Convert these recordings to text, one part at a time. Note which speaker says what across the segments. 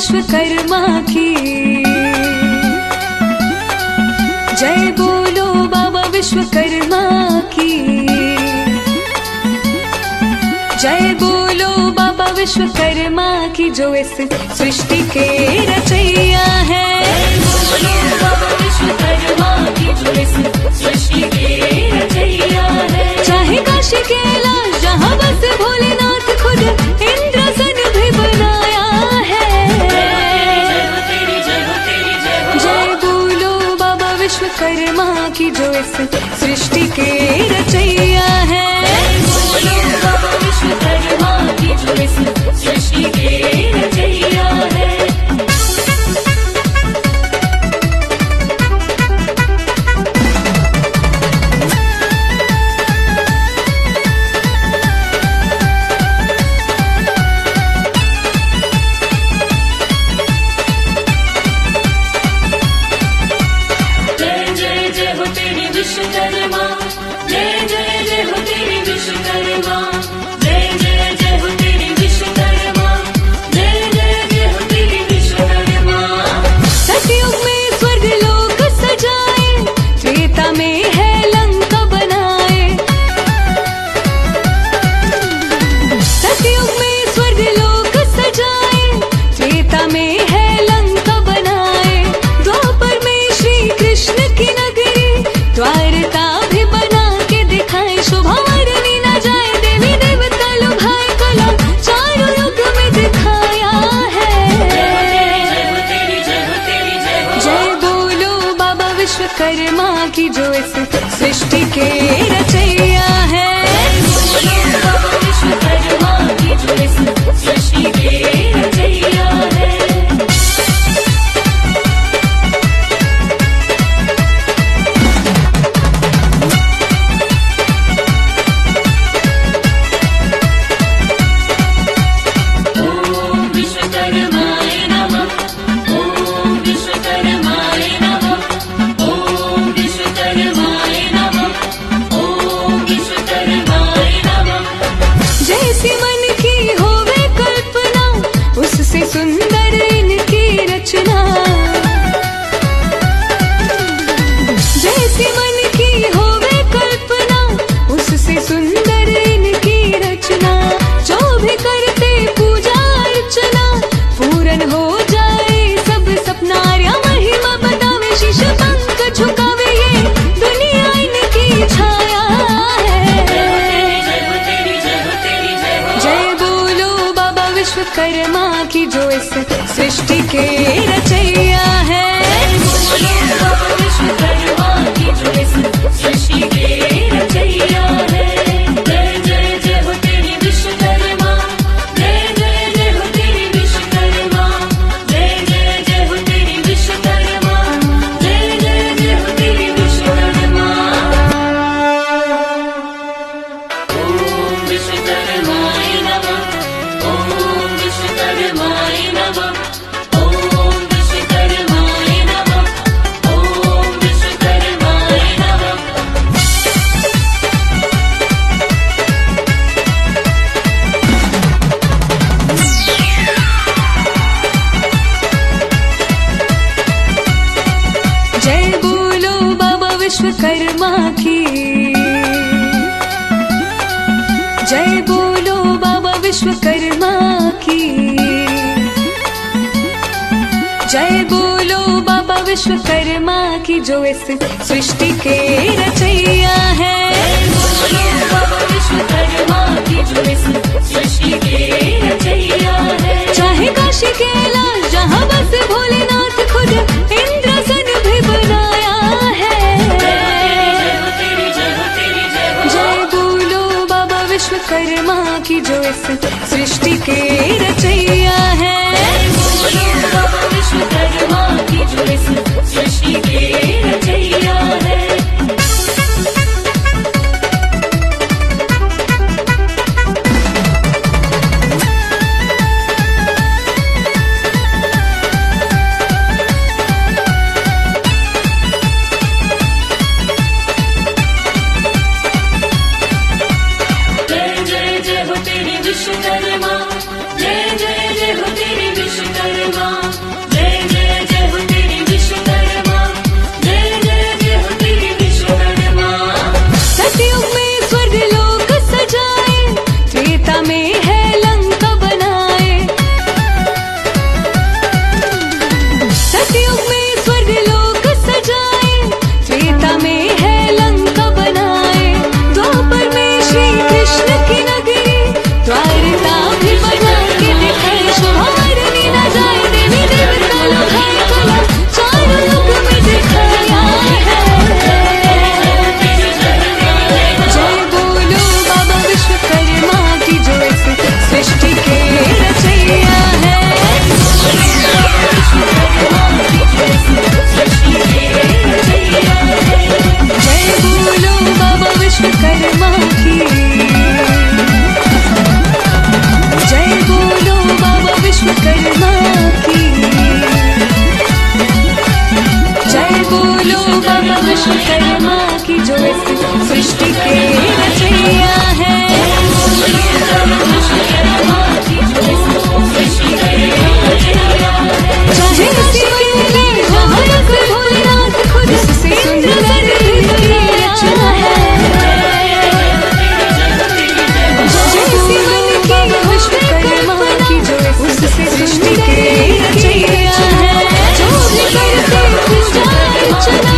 Speaker 1: विश्वकर्मा की। जय बोलो बाबा विश्वकर्मा की। जय बोलो बाबा विश्वकर्मा की, जो इस सृष्टि के रचैया है। बोलो बाबा विश्वकर्मा की, जो इस सृष्टि के रचैया है। चाहे काशी कैलाश जहाँ बस भोलेनाथ, खुद इंद्रसन भी बनाया है। जय बोलो बाबा विश्वकर्मा की, जो इस सृष्टि के रचैया है। बोलो बाबा विश्वकर्मा की, जो इस सृष्टि के रचैया है। विश्वकर्मा जय जय जय हो तेरी विश्वकर्मा, जय जय जय हो तेरी विश्वकर्मा, जय जय जय हो तेरी विश्वकर्मा। सतयुग में स्वर्ग लोक सजाए, त्रेता में है लंका बनाए। सतयुग में स्वर्ग लोक सजाए, त्रेता में है लंका बनाए। द्वापर में श्री कृष्ण की नगरी, द्वारका भी बना के दिखाए। शोभा वर्णी न जाए, देवी देवता लुभाए, कला चारों युग में दिखाया है। जय बोलो बाबा विश्वकर्मा की, जो इस सृष्टि के रचैया है। बोलो बाबा विश्वकर्मा की, जो इस सृष्टि के रचैया है। सुंदर इनकी रचना, जैसी मन की होवे कल्पना, उससे सुंदर इनकी रचना। जो भी करते पूजा अर्चना, पूर्ण हो जाए सब सपना। आर्या महिमा बतावे, शीश पंख झुकावे, ये दुनिया इनकी छाया है। जय बोलो बाबा विश्वकर्मा की, जो इस सृष्टि के रचैया है। बोलो बाबा विश्वकर्मा की, जो इस सृष्टि के रचैया है। जय जय जय हो तेरी विश्वकर्मा, जय जय जय हो तेरी विश्वकर्मा, जय जय जय हो तेरी विश्वकर्मा, जय जय जय हो तेरी विश्वकर्मा। ओम विश्वकर्माय नमः, ओम विश्वकर्माय नमः, ओम विश्वकर्माय नमः, ओम विश्वकर्माय नमः। जय बोलो बाबा विश्वकर्मा की। जय बोलो बाबा विश्वकर्मा की। जय बोलो बाबा विश्वकर्मा की, जो इस सृष्टि के रचैया है। बोलो बाबा विश्वकर्मा की, जो इस सृष्टि के रचैया है। चाहे काशी कैलाश जहाँ बस भोलेनाथ, खुद इंद्रसन भी बनाया है। जय बोलो बाबा विश्वकर्मा की, जो इस सृष्टि के रचैया है। बोलो बाबा विश्वकर्मा की, जो इस सृष्टि के रचैया है। जय जय जय हो तेरी विश्वकर्मा। विश्वकर्मा की जो इस सृष्टि के रचैया है। विश्वकर्मा की जो इस सृष्टि के रचैया है। चाहे अकेले हो या फिर भोलेनाथ खुद से सुंदर की रचना है। जैसी मन की विश्वकर्मा की जो उससे सृष्टि के रचैया है। जो भी करते पूजा अर्चना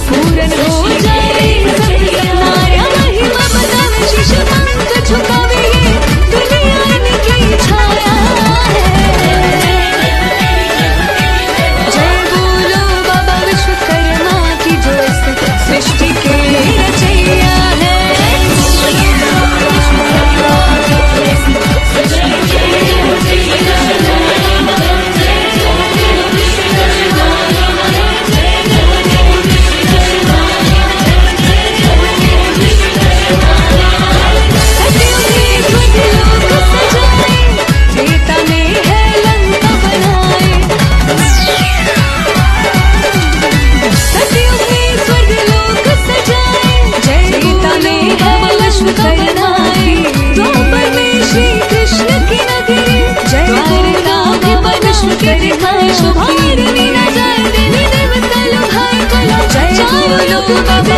Speaker 1: पूरन हो जाए सबकी नारियां महिमा बतावे शीश पंख झुकावे ये दुनिया इनकी छाया है। जय बोलो बाबा विश्वकर्मा की जो इस सृष्टि के रचैया है। द्वापर में श्री कृष्ण की नगरी जय द्वारका विश्व के दिखाए शुभारंभी न जाए देवी देवता लोग हाय कलो जय चारों लोग बाबा